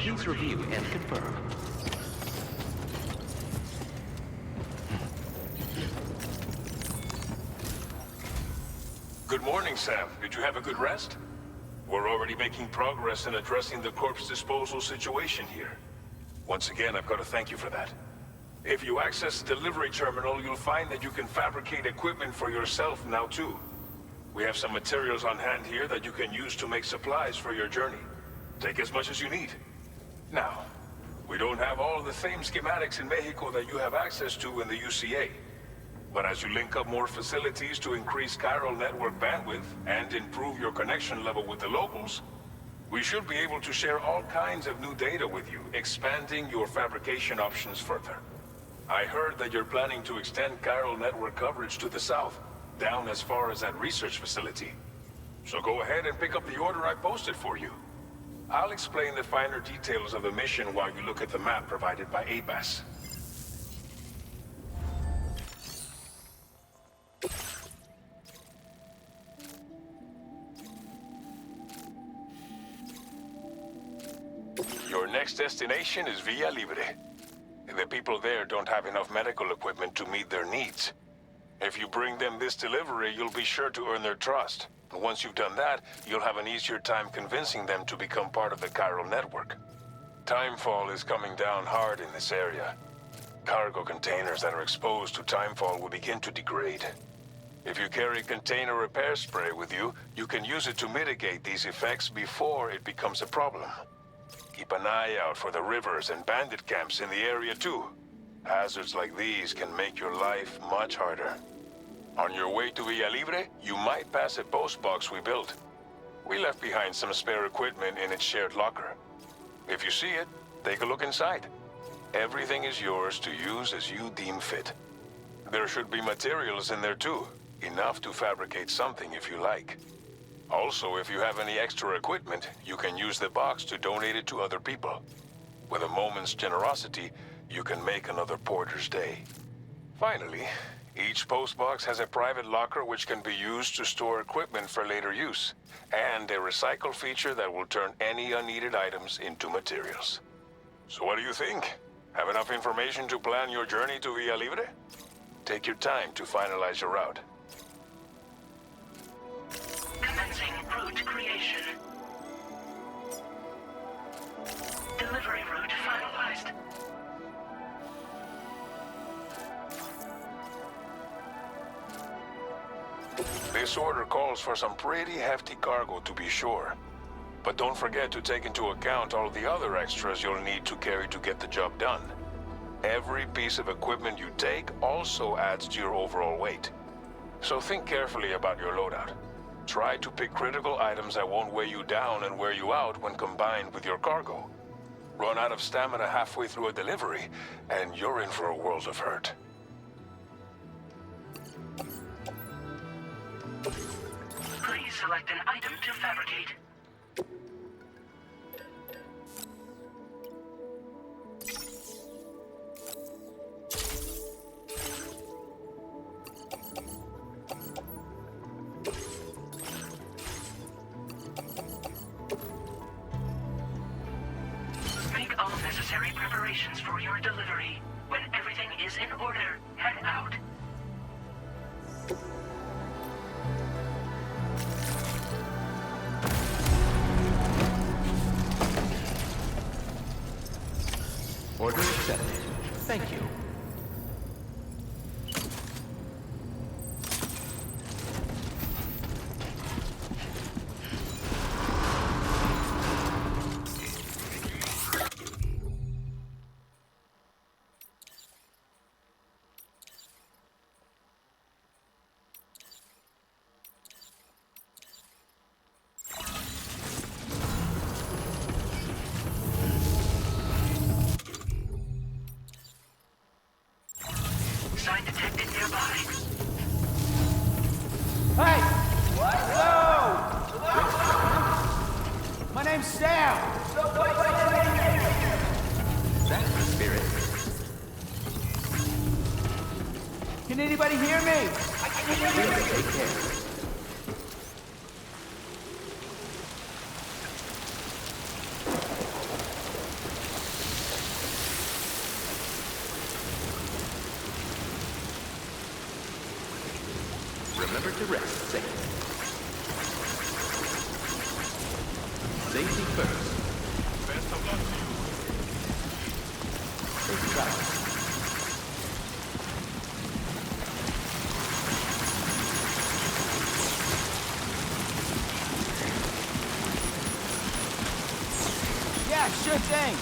Please review and confirm. Good morning, Sam. Did you have a good rest? We're already making progress in addressing the corpse disposal situation here. Once again, I've got to thank you for that. If you access the delivery terminal, you'll find that you can fabricate equipment for yourself now too. We have some materials on hand here that you can use to make supplies for your journey. Take as much as you need. Now, we don't have all the same schematics in Mexico that you have access to in the UCA. But as you link up more facilities to increase chiral network bandwidth and improve your connection level with the locals, we should be able to share all kinds of new data with you, expanding your fabrication options further. I heard that you're planning to extend chiral network coverage to the south, down as far as that research facility. So go ahead and pick up the order I posted for you. I'll explain the finer details of the mission while you look at the map provided by ABAS. Your next destination is Villa Libre. The people there don't have enough medical equipment to meet their needs. If you bring them this delivery, you'll be sure to earn their trust. And once you've done that, you'll have an easier time convincing them to become part of the chiral network. Timefall is coming down hard in this area. Cargo containers that are exposed to timefall will begin to degrade. If you carry container repair spray with you, you can use it to mitigate these effects before it becomes a problem. Keep an eye out for the rivers and bandit camps in the area too. Hazards like these can make your life much harder. On your way to Villa Libre, you might pass a post box we built. We left behind some spare equipment in its shared locker. If you see it, take a look inside. Everything is yours to use as you deem fit. There should be materials in there too, enough to fabricate something if you like. Also, if you have any extra equipment, you can use the box to donate it to other people. With a moment's generosity, you can make another porter's day. Finally, each postbox has a private locker which can be used to store equipment for later use, and a recycle feature that will turn any unneeded items into materials. So what do you think? Have enough information to plan your journey to Villa Libre? Take your time to finalize your route. Commencing route creation. Delivery route finalized. This order calls for some pretty hefty cargo to be sure. But don't forget to take into account all the other extras you'll need to carry to get the job done. Every piece of equipment you take also adds to your overall weight. So think carefully about your loadout. Try to pick critical items that won't weigh you down and wear you out when combined with your cargo. Run out of stamina halfway through a delivery, and you're in for a world of hurt. Please select an item to fabricate. Make all necessary preparations for your delivery. When everything is in order, head out. Order accepted. Thank you. Sign detected nearby. Hey! What? Whoa! My name's Sam! That's the spirit. Can anybody hear me? Take care. order to rest safe. Safety first. Best of luck to you. Safe travels. Yeah, sure thing.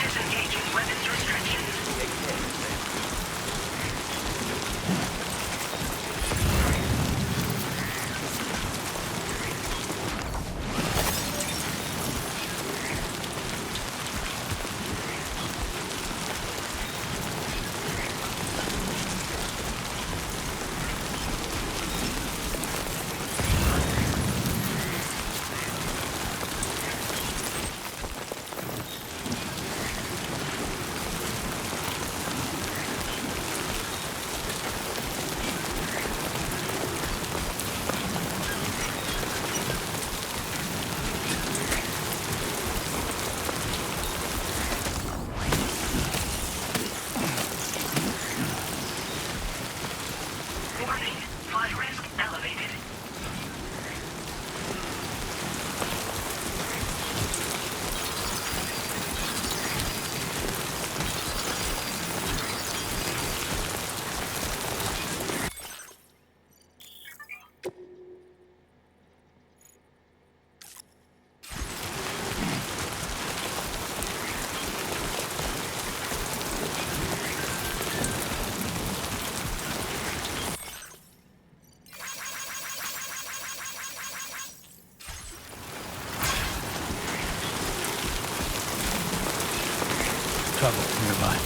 Disengaging weapons restrictions. Warning, flight risk elevated. Trouble nearby.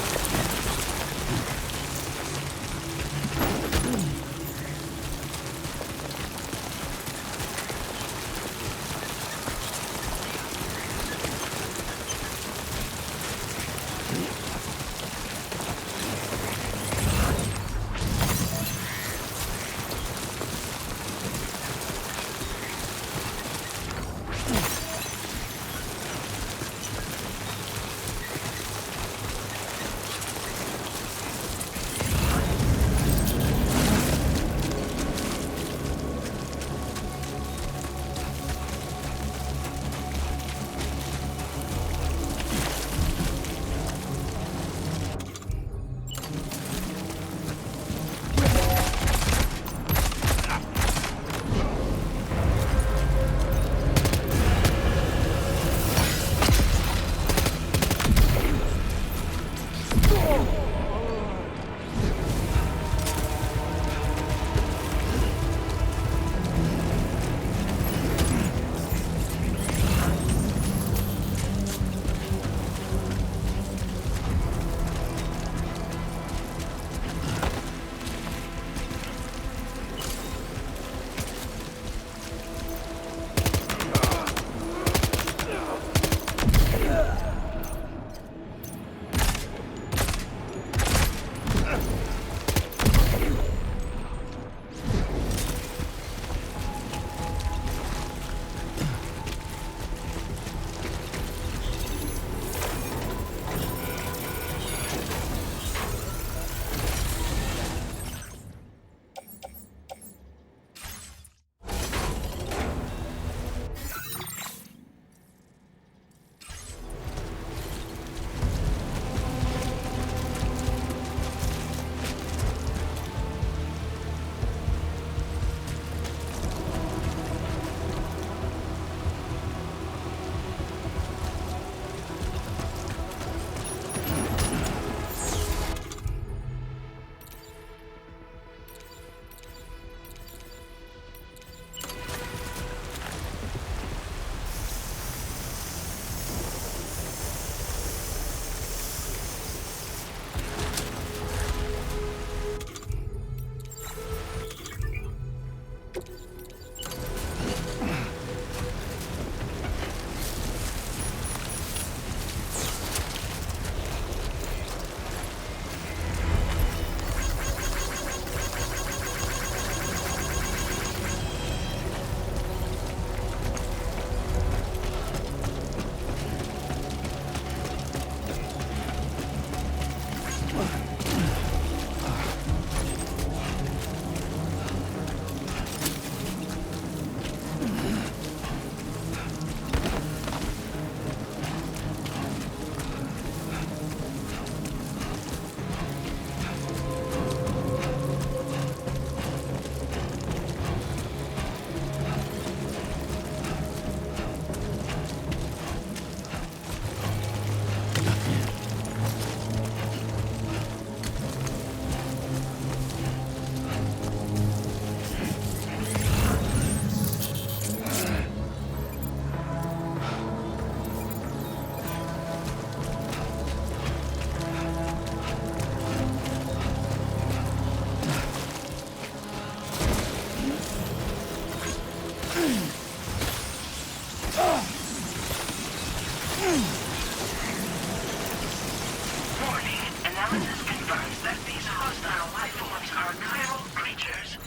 Analysis confirms that these hostile life forms are chiral creatures.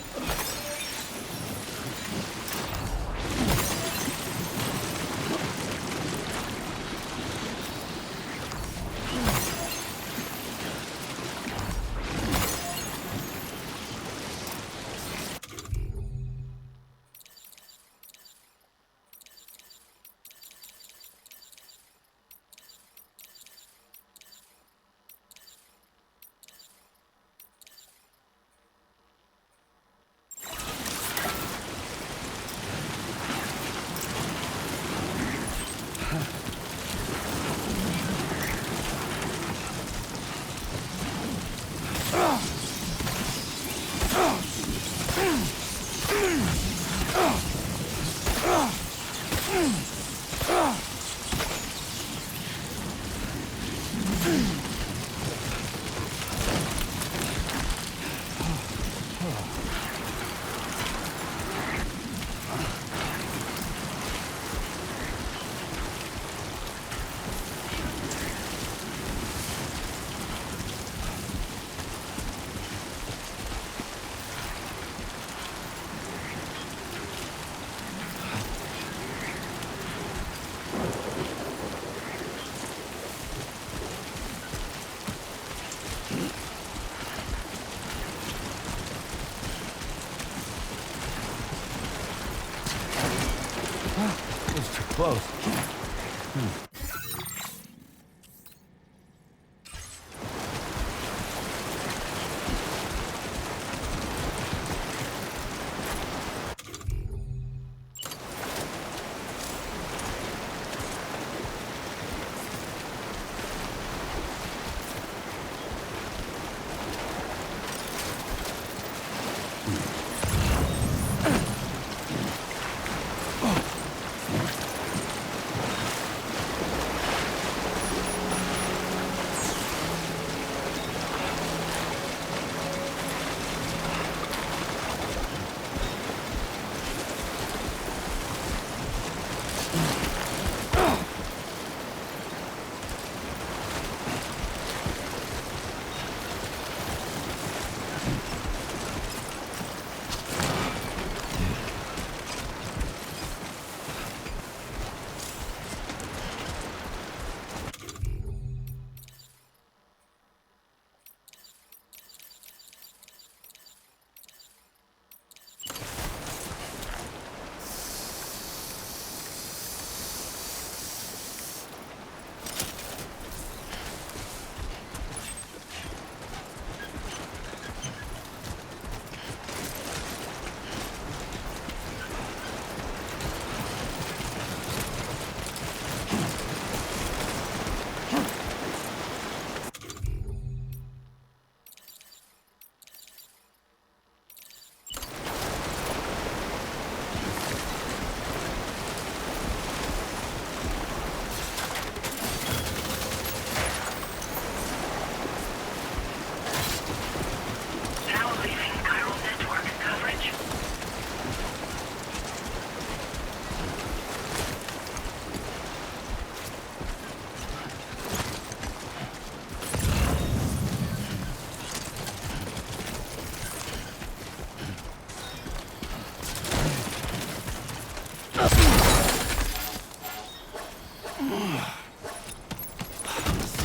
It's too close.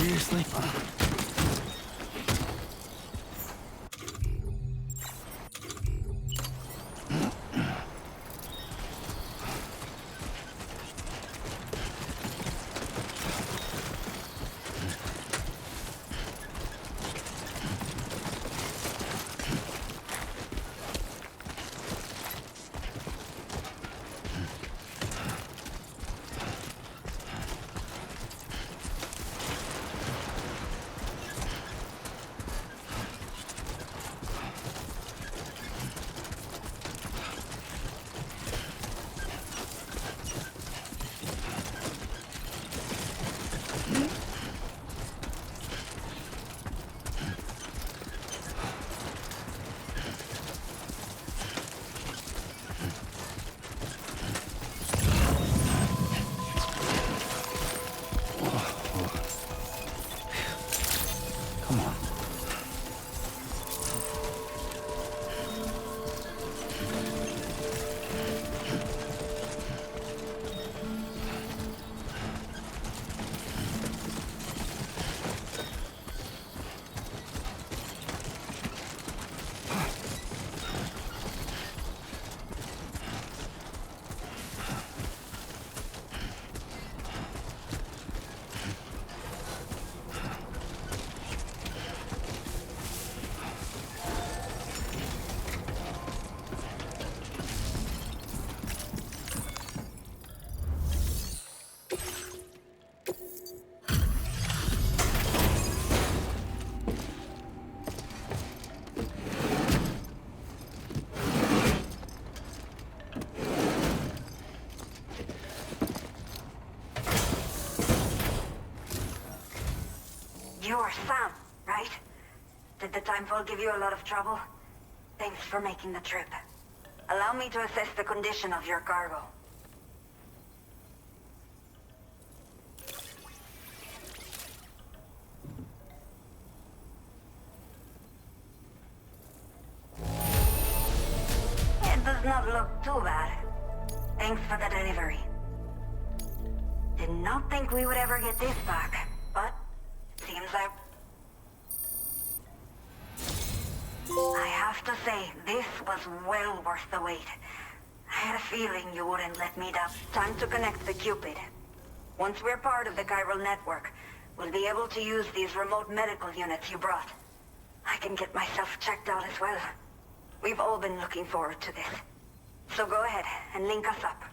Seriously? You're Sam, right? Did the timefall give you a lot of trouble? Thanks for making the trip. Allow me to assess the condition of your cargo. It does not look too bad. Thanks for the delivery. Did not think we would ever get this back, but seems like... I have to say, this was well worth the wait. I had a feeling you wouldn't let me down. Time to connect the Cupid. Once we're part of the chiral network, we'll be able to use these remote medical units you brought. I can get myself checked out as well. We've all been looking forward to this. So go ahead and link us up.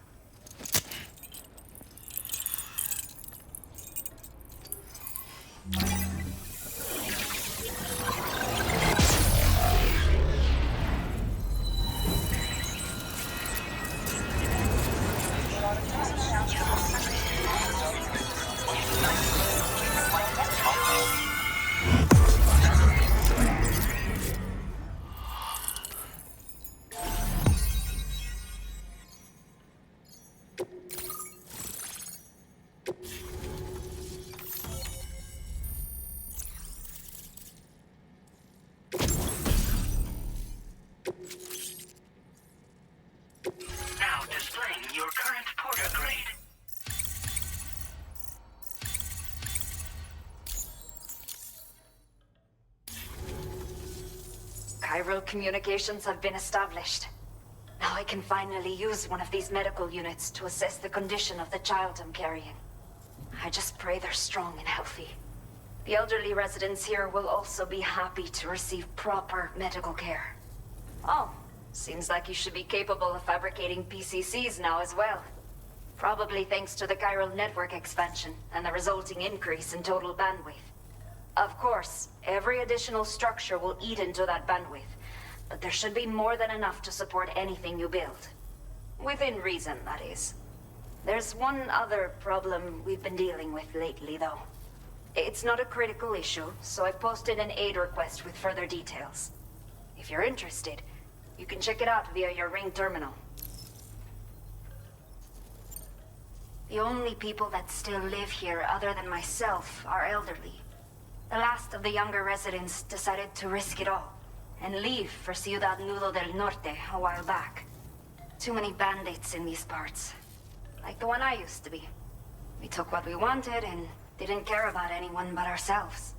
Now displaying your current porter grade. Chiral communications have been established. Now I can finally use one of these medical units to assess the condition of the child I'm carrying. I just pray they're strong and healthy. The elderly residents here will also be happy to receive proper medical care. Oh, seems like you should be capable of fabricating PCCs now as well. Probably thanks to the chiral network expansion and the resulting increase in total bandwidth. Of course, every additional structure will eat into that bandwidth, but there should be more than enough to support anything you build. Within reason, that is. There's one other problem we've been dealing with lately, though. It's not a critical issue, so I've posted an aid request with further details. If you're interested, you can check it out via your Ring terminal. The only people that still live here other than myself are elderly. The last of the younger residents decided to risk it all and leave for Ciudad Nudo del Norte a while back. Too many bandits in these parts. Like the one I used to be. We took what we wanted and didn't care about anyone but ourselves.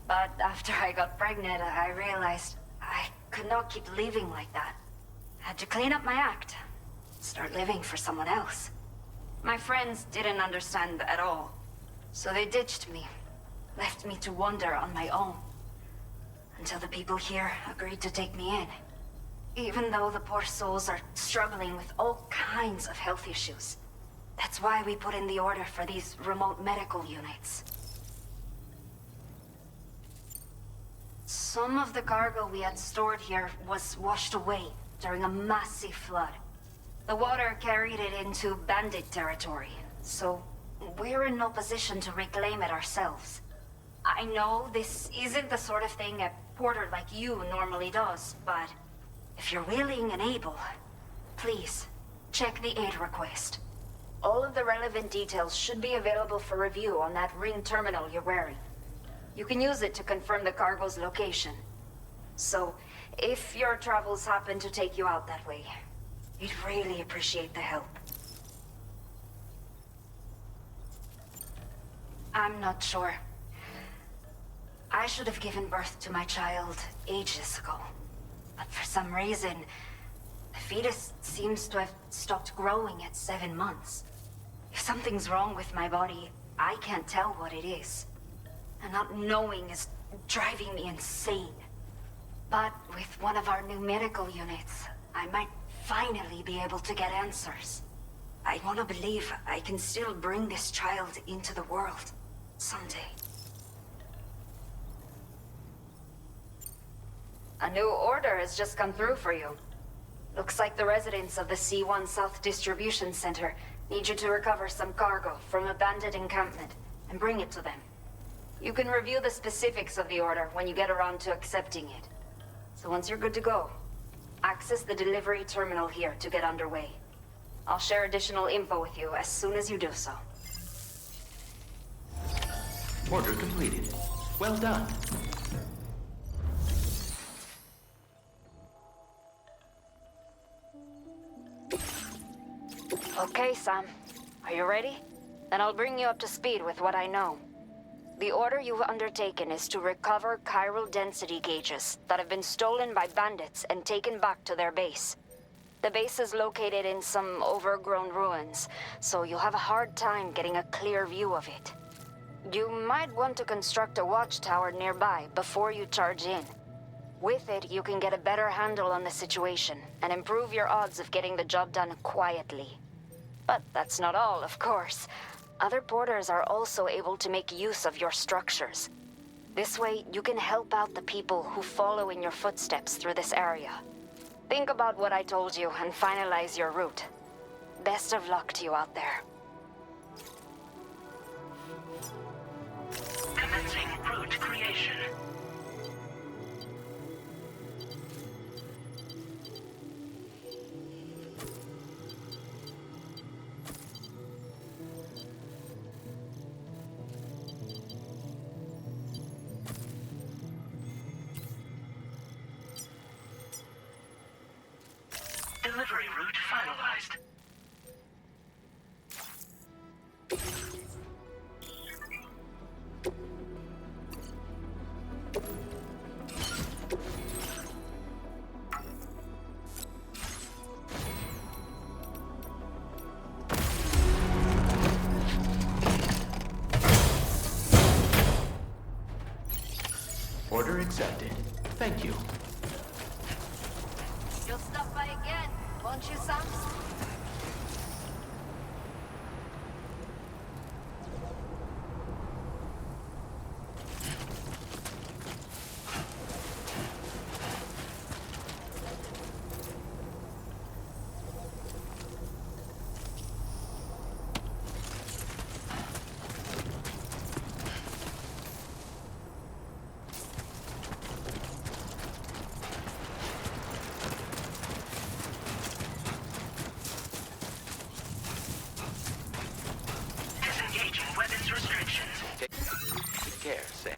But after I got pregnant, I realized I could not keep living like that. Had to clean up my act. Start living for someone else. My friends didn't understand at all. So they ditched me. Left me to wander on my own. Until the people here agreed to take me in. Even though the poor souls are struggling with all kinds of health issues. That's why we put in the order for these remote medical units. Some of the cargo we had stored here was washed away during a massive flood. The water carried it into bandit territory, so we're in no position to reclaim it ourselves. I know this isn't the sort of thing a porter like you normally does, but if you're willing and able, please, check the aid request. All of the relevant details should be available for review on that Ring terminal you're wearing. You can use it to confirm the cargo's location. So, if your travels happen to take you out that way, we'd really appreciate the help. I'm not sure. I should have given birth to my child ages ago. But for some reason, the fetus seems to have stopped growing at 7 months. If something's wrong with my body, I can't tell what it is. And not knowing is driving me insane. But with one of our new medical units, I might finally be able to get answers. I want to believe I can still bring this child into the world someday. A new order has just come through for you. Looks like the residents of the C1 South Distribution Center need you to recover some cargo from a bandit encampment and bring it to them. You can review the specifics of the order when you get around to accepting it. So once you're good to go, access the delivery terminal here to get underway. I'll share additional info with you as soon as you do so. Order completed. Well done. Okay, Sam. Are you ready? Then I'll bring you up to speed with what I know. The order you've undertaken is to recover chiral density gauges that have been stolen by bandits and taken back to their base. The base is located in some overgrown ruins, so you'll have a hard time getting a clear view of it. You might want to construct a watchtower nearby before you charge in. With it, you can get a better handle on the situation and improve your odds of getting the job done quietly. But that's not all, of course. Other porters are also able to make use of your structures. This way, you can help out the people who follow in your footsteps through this area. Think about what I told you and finalize your route. Best of luck to you out there. Commencing route creation. Delivery route finalized. Order accepted. Thank you. You'll stop by again, won't you, Sam? Disengaging weapons restrictions. Take care, Sam.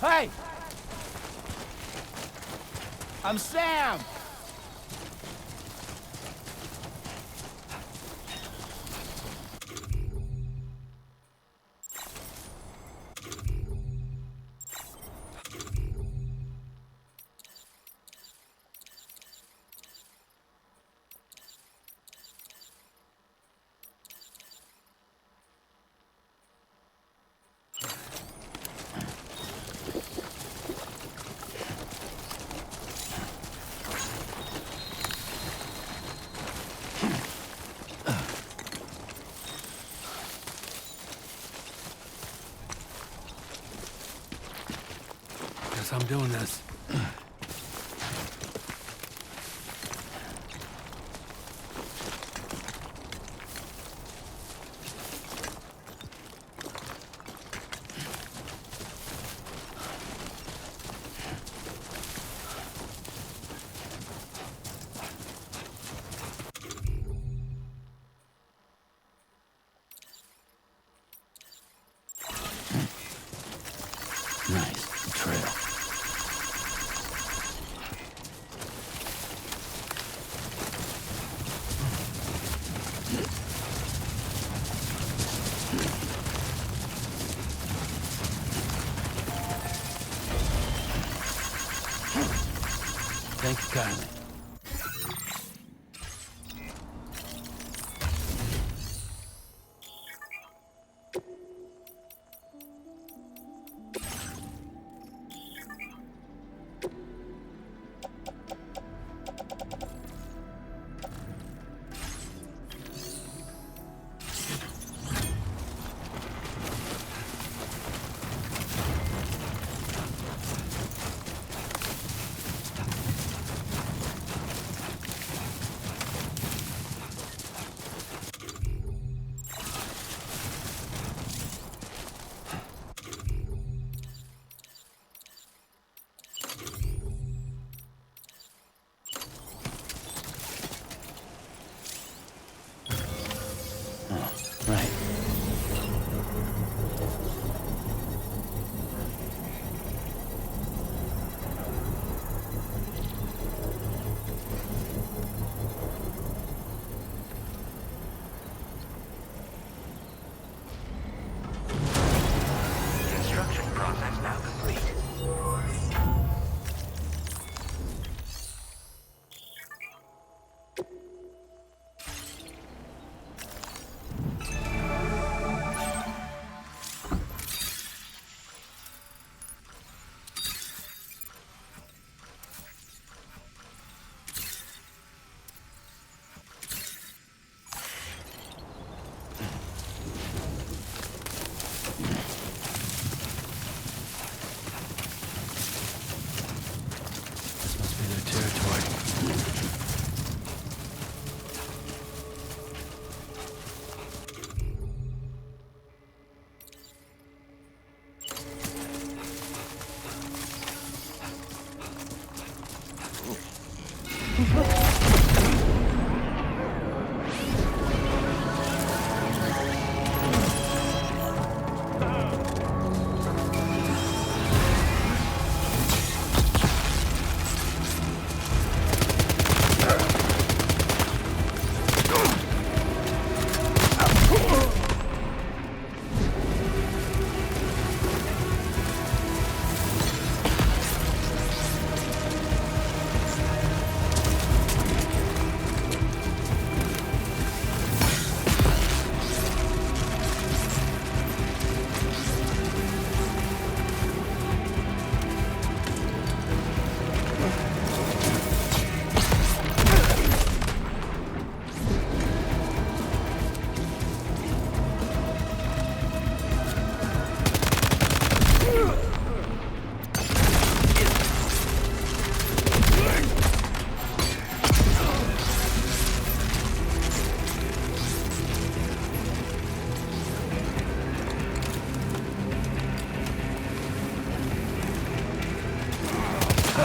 Hey! I'm Sam! Guess I'm doing this. Nice trail. Thank you kindly. Right. Construction process now complete.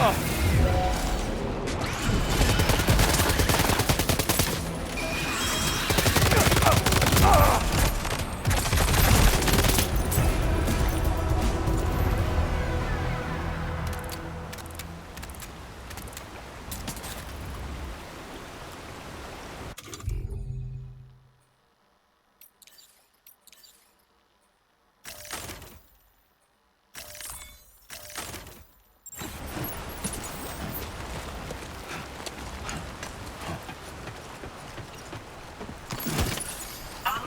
All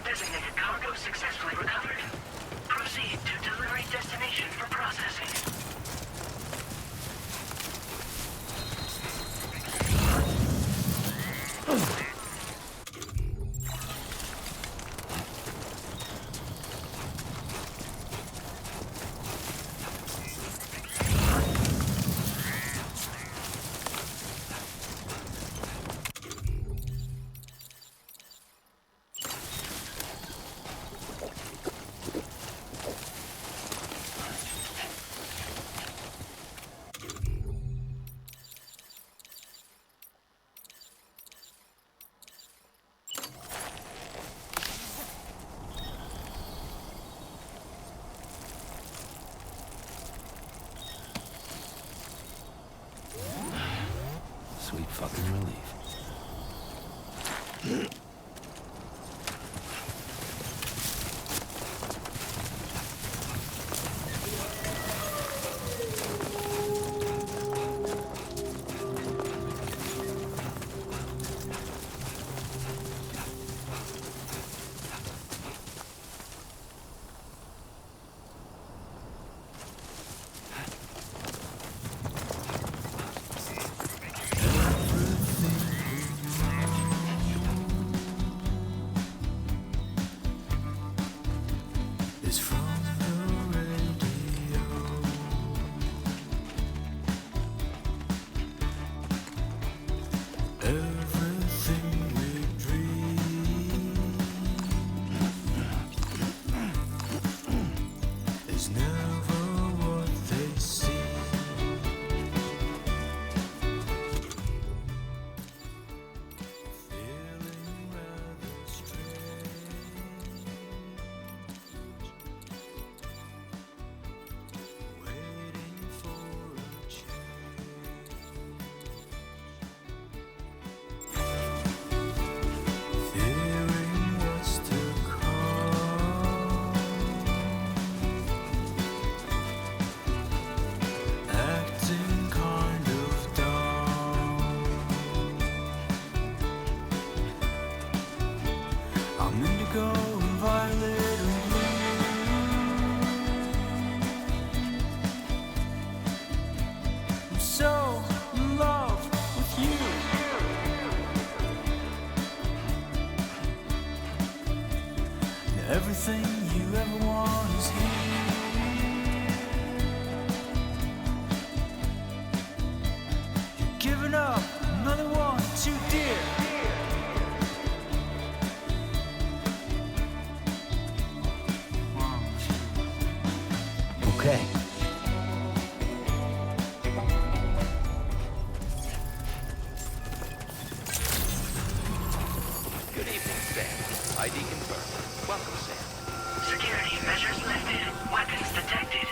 designated cargo successfully recovered. Proceed to delivery destination for processing. Sweet fucking relief. Everything you ever want is here. You're giving up another one too dear. Okay. Good evening, Sam. ID confirmed. Welcome, Sam. Security measures lifted. Weapons detected.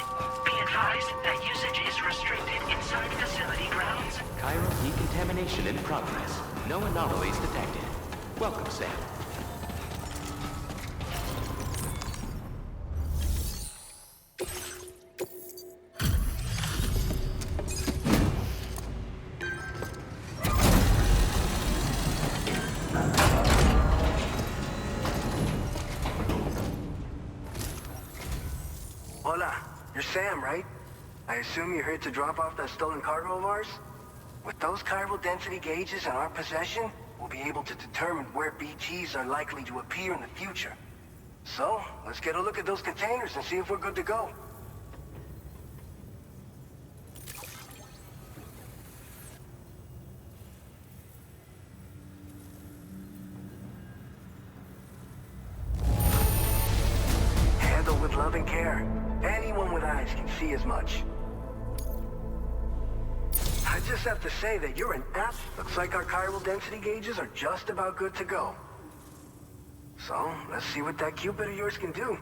Be advised that usage is restricted inside facility grounds. Chiral decontamination in progress. No anomalies detected. Welcome, Sam. Hola, you're Sam, right? I assume you're here to drop off that stolen cargo of ours? With those chiral density gauges in our possession, we'll be able to determine where BTs are likely to appear in the future. So, let's get a look at those containers and see if we're good to go. Handle with love and care. Anyone with eyes can see as much. I just have to say that you're an app. Looks like our chiral density gauges are just about good to go. So, let's see what that Cupid of yours can do.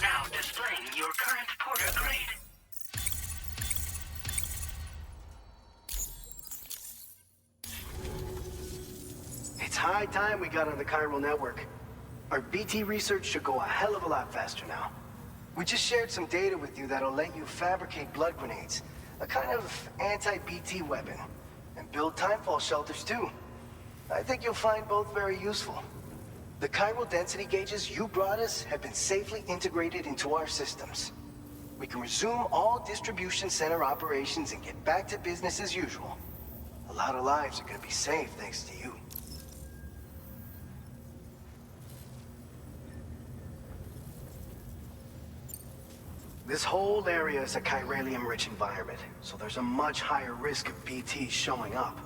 Now displaying your current porter grade. It's high time we got on the chiral network. Our BT research should go a hell of a lot faster now. We just shared some data with you that'll let you fabricate blood grenades, a kind of anti-BT weapon, and build timefall shelters too. I think you'll find both very useful. The chiral density gauges you brought us have been safely integrated into our systems. We can resume all distribution center operations and get back to business as usual. A lot of lives are gonna be saved thanks to you. This whole area is a chiralium-rich environment, so there's a much higher risk of BTs showing up.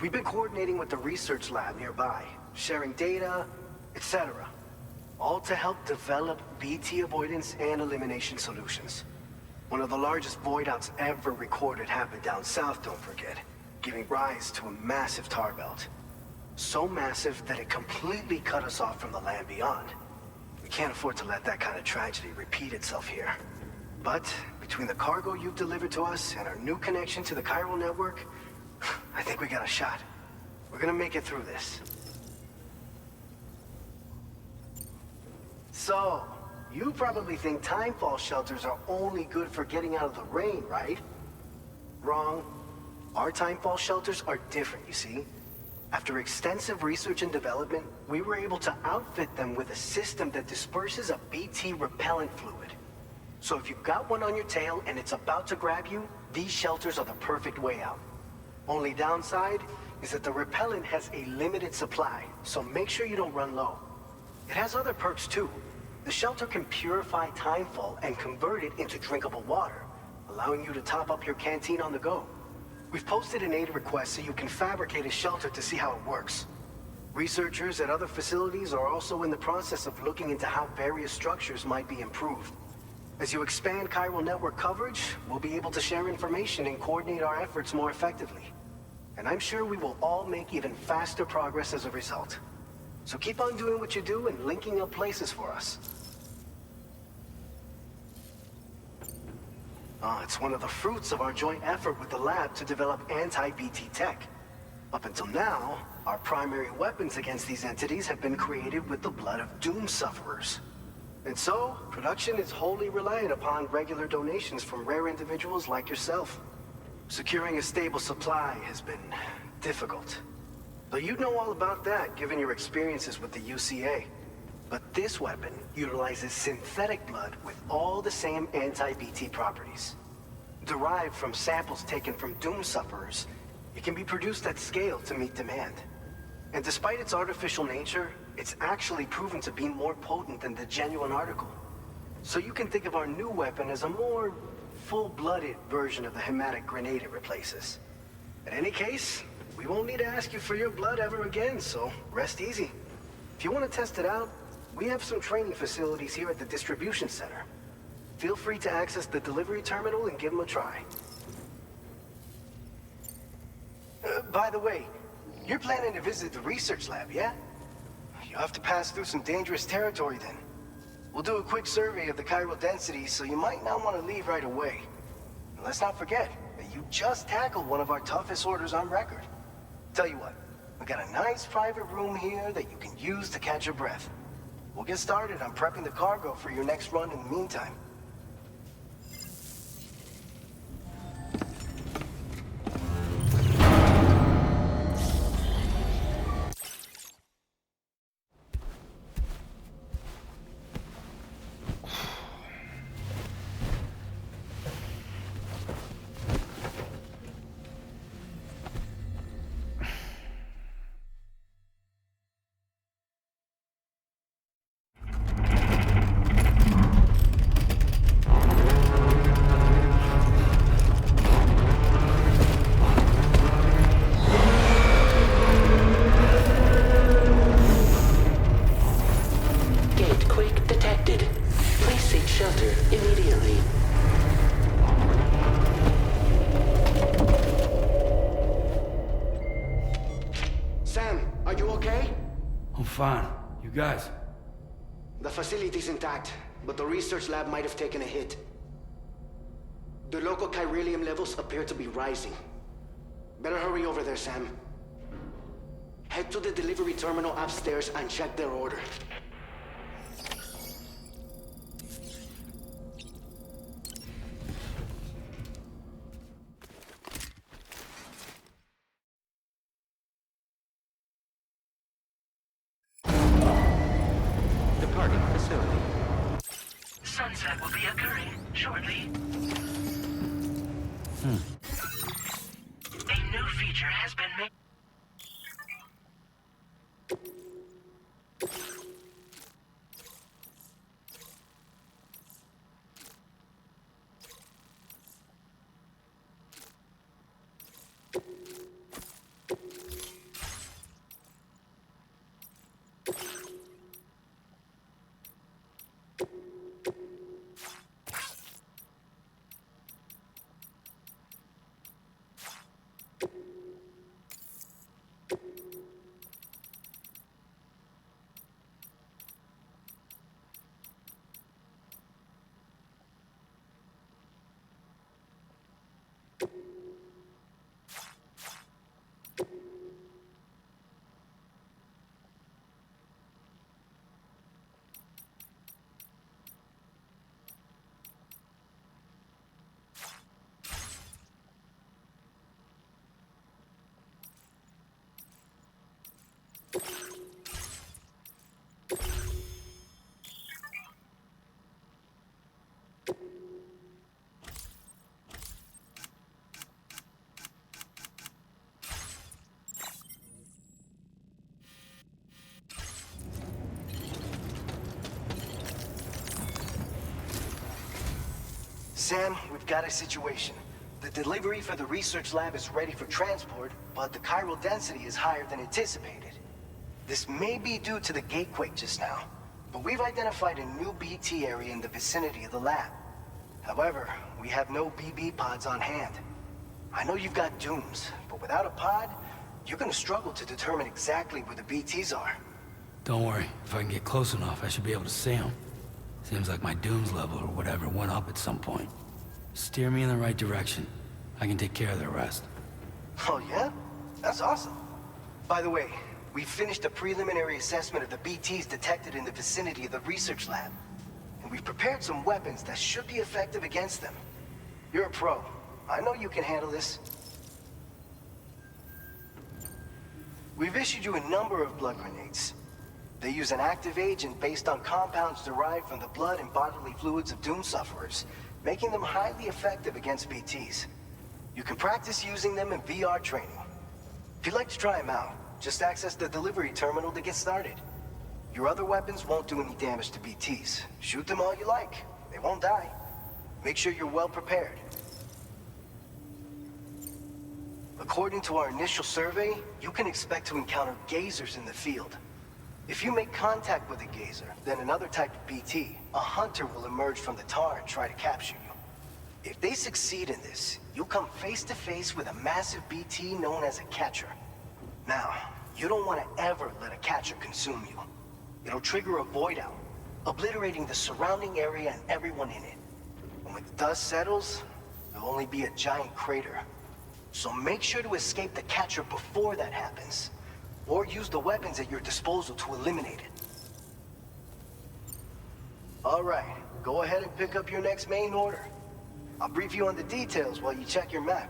We've been coordinating with the research lab nearby, sharing data, etc. All to help develop BT avoidance and elimination solutions. One of the largest void outs ever recorded happened down south, don't forget, giving rise to a massive tar belt. So massive that it completely cut us off from the land beyond. We can't afford to let that kind of tragedy repeat itself here. But between the cargo you've delivered to us and our new connection to the chiral network, I think we got a shot. We're gonna make it through this. So, you probably think timefall shelters are only good for getting out of the rain, right? Wrong. Our timefall shelters are different, you see. After extensive research and development, we were able to outfit them with a system that disperses a BT repellent fluid. So if you've got one on your tail and it's about to grab you, these shelters are the perfect way out. Only downside is that the repellent has a limited supply, so make sure you don't run low. It has other perks too. The shelter can purify timefall and convert it into drinkable water, allowing you to top up your canteen on the go. We've posted an aid request so you can fabricate a shelter to see how it works. Researchers at other facilities are also in the process of looking into how various structures might be improved. As you expand chiral network coverage, we'll be able to share information and coordinate our efforts more effectively. And I'm sure we will all make even faster progress as a result. So keep on doing what you do and linking up places for us. It's one of the fruits of our joint effort with the lab to develop anti-BT tech. Up until now, our primary weapons against these entities have been created with the blood of doom sufferers. And so, production is wholly reliant upon regular donations from rare individuals like yourself. Securing a stable supply has been difficult. Though you'd know all about that, given your experiences with the UCA. But this weapon utilizes synthetic blood with all the same anti-BT properties. Derived from samples taken from doom sufferers, it can be produced at scale to meet demand. And despite its artificial nature, it's actually proven to be more potent than the genuine article. So you can think of our new weapon as a more full-blooded version of the hematic grenade it replaces. In any case, we won't need to ask you for your blood ever again, so rest easy. If you want to test it out, we have some training facilities here at the distribution center. Feel free to access the delivery terminal and give them a try. By the way, you're planning to visit the research lab, yeah? You'll have to pass through some dangerous territory then. We'll do a quick survey of the chiral density, so you might not want to leave right away. And let's not forget that you just tackled one of our toughest orders on record. Tell you what, we got a nice private room here that you can use to catch your breath. We'll get started on prepping the cargo for your next run in the meantime. fine. You guys? The facility's intact, but the research lab might have taken a hit. The local chiralium levels appear to be rising. Better hurry over there, Sam. Head to the delivery terminal upstairs and check their order. Departing facility. Sunset will be occurring shortly. A new feature has been made. Sam, we've got a situation. The delivery for the research lab is ready for transport, but the chiral density is higher than anticipated. This may be due to the gatequake just now, but we've identified a new BT area in the vicinity of the lab. However, we have no BB pods on hand. I know you've got dooms, but without a pod, you're gonna struggle to determine exactly where the BTs are. Don't worry. If I can get close enough, I should be able to see them. Seems like my dooms level or whatever went up at some point. Steer me in the right direction. I can take care of the rest. Oh yeah? That's awesome. By the way, we finished a preliminary assessment of the BTs detected in the vicinity of the research lab. And we've prepared some weapons that should be effective against them. You're a pro. I know you can handle this. We've issued you a number of blood grenades. They use an active agent based on compounds derived from the blood and bodily fluids of doom sufferers, making them highly effective against BTs. You can practice using them in VR training. If you'd like to try them out, just access the delivery terminal to get started. Your other weapons won't do any damage to BTs. Shoot them all you like. They won't die. Make sure you're well prepared. According to our initial survey, you can expect to encounter gazers in the field. If you make contact with a gazer, then another type of BT, a hunter will emerge from the tar and try to capture you. If they succeed in this, you'll come face to face with a massive BT known as a catcher. Now, you don't want to ever let a catcher consume you. It'll trigger a void out, obliterating the surrounding area and everyone in it. And when the dust settles, there'll only be a giant crater. So make sure to escape the catcher before that happens. Or use the weapons at your disposal to eliminate it. All right, go ahead and pick up your next main order. I'll brief you on the details while you check your map.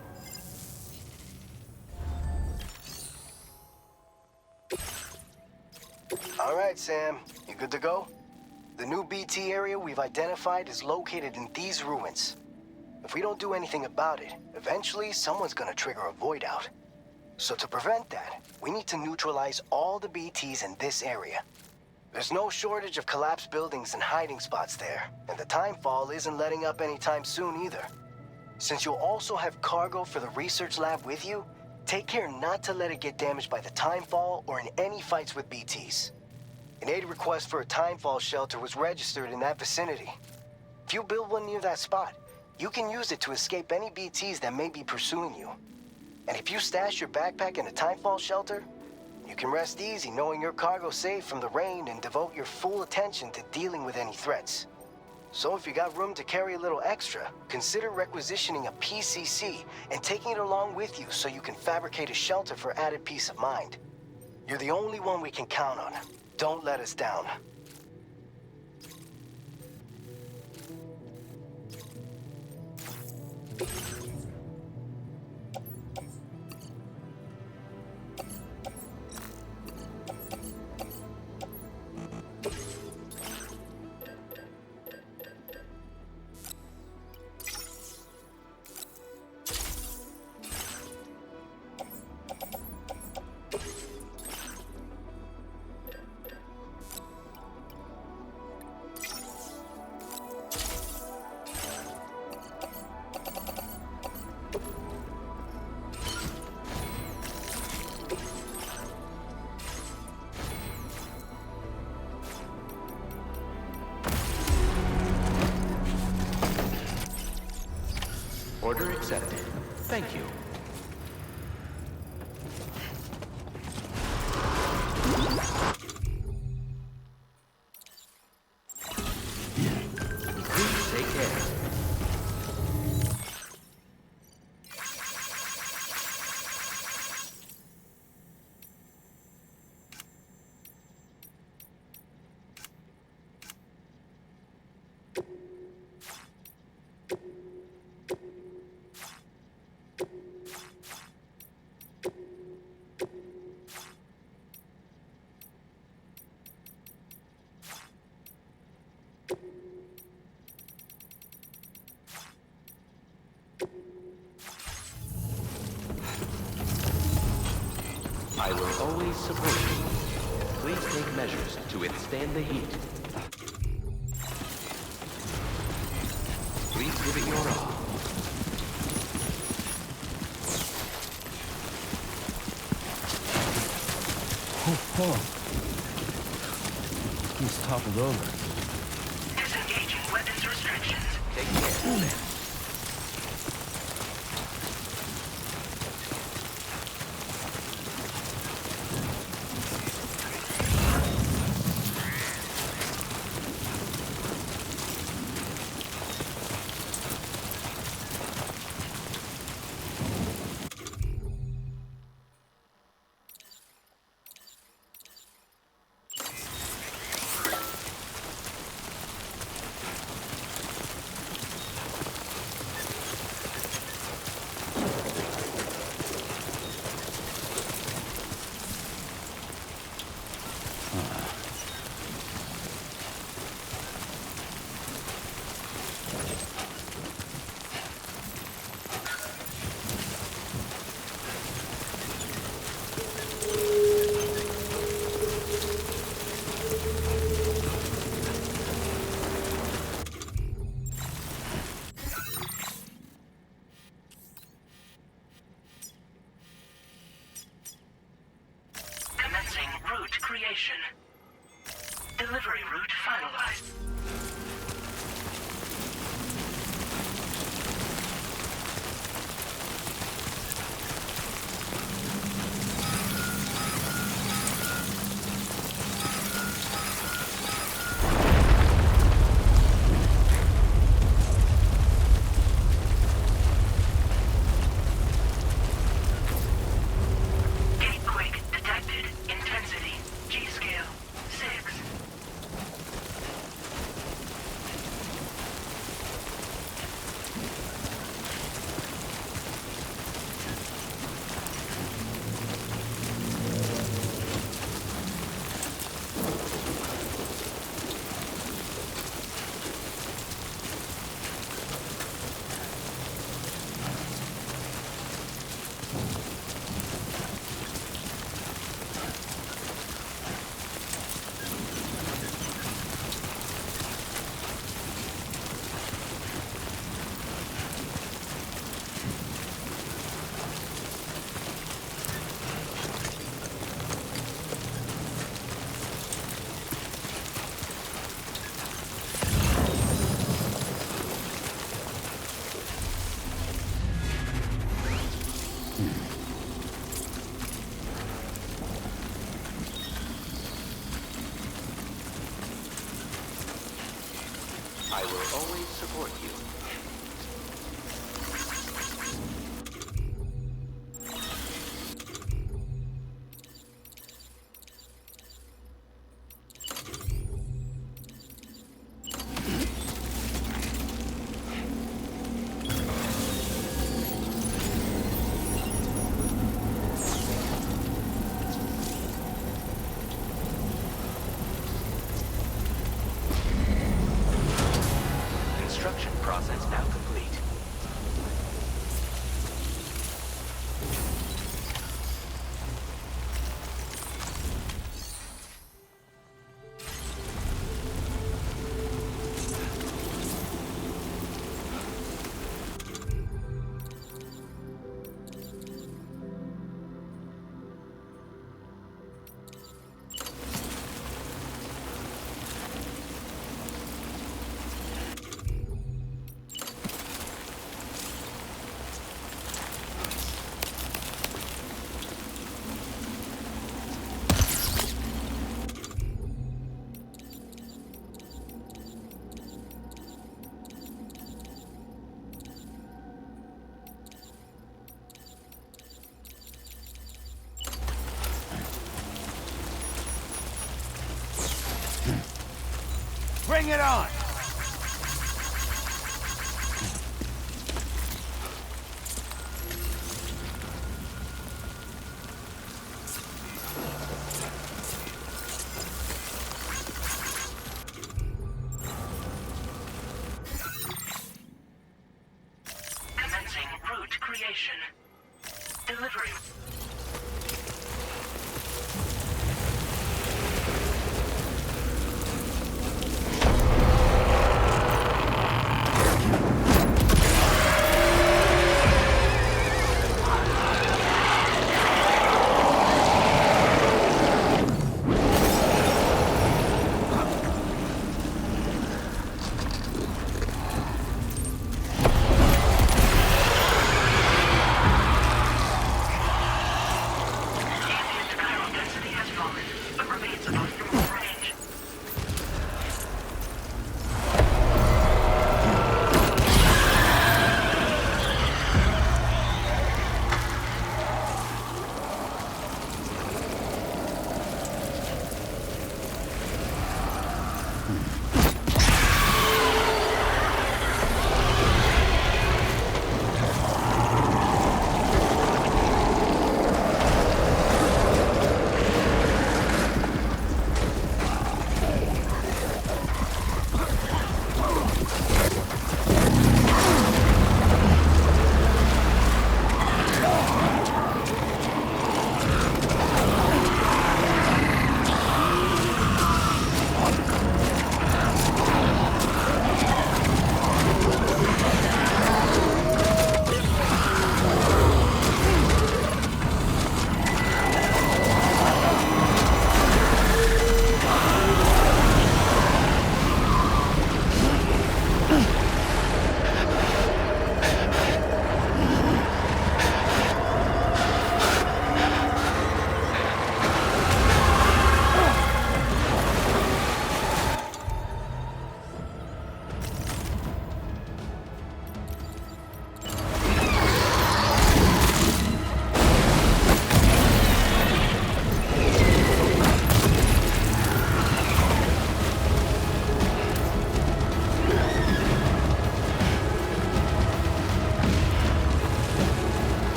All right, Sam, you good to go? The new BT area we've identified is located in these ruins. If we don't do anything about it, eventually someone's gonna trigger a void out. So to prevent that, we need to neutralize all the BTs in this area. There's no shortage of collapsed buildings and hiding spots there, and the timefall isn't letting up anytime soon either. Since you'll also have cargo for the research lab with you, take care not to let it get damaged by the timefall or in any fights with BTs. An aid request for a timefall shelter was registered in that vicinity. If you build one near that spot, you can use it to escape any BTs that may be pursuing you. And if you stash your backpack in a timefall shelter, You can rest easy knowing your cargo's safe from the rain and devote your full attention to dealing with any threats. So if you got room to carry a little extra, consider requisitioning a PCC and taking it along with you so you can fabricate a shelter for added peace of mind. You're the only one we can count on. Don't let us down. Order accepted. Thank you. Please take care. I will always support you. Please take measures to withstand the heat. Please give it your all. Oh. He's toppled over. Disengaging weapons restrictions. Take care. Commencing route creation. Delivery route finalized. Gatequake detected. Intensity. G-scale. 6. support you. Construction process now complete. Bring it on! Commencing route creation. Delivery.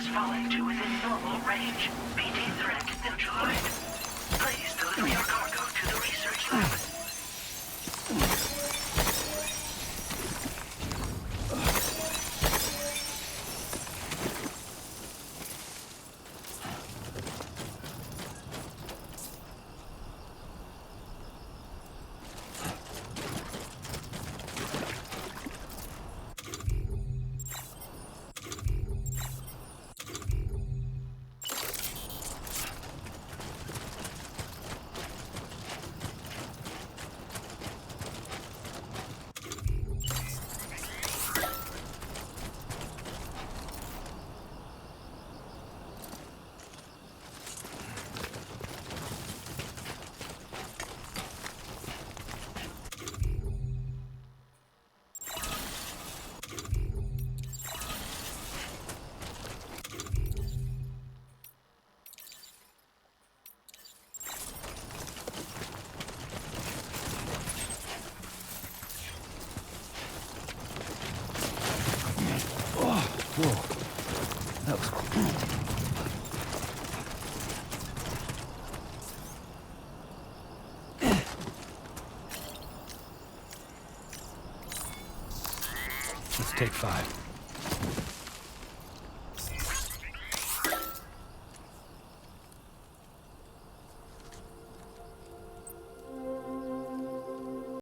has fallen to within normal range. BT threat neutralized. Please deliver your cargo to the research lab. Whoa. That was cool. Let's take 5.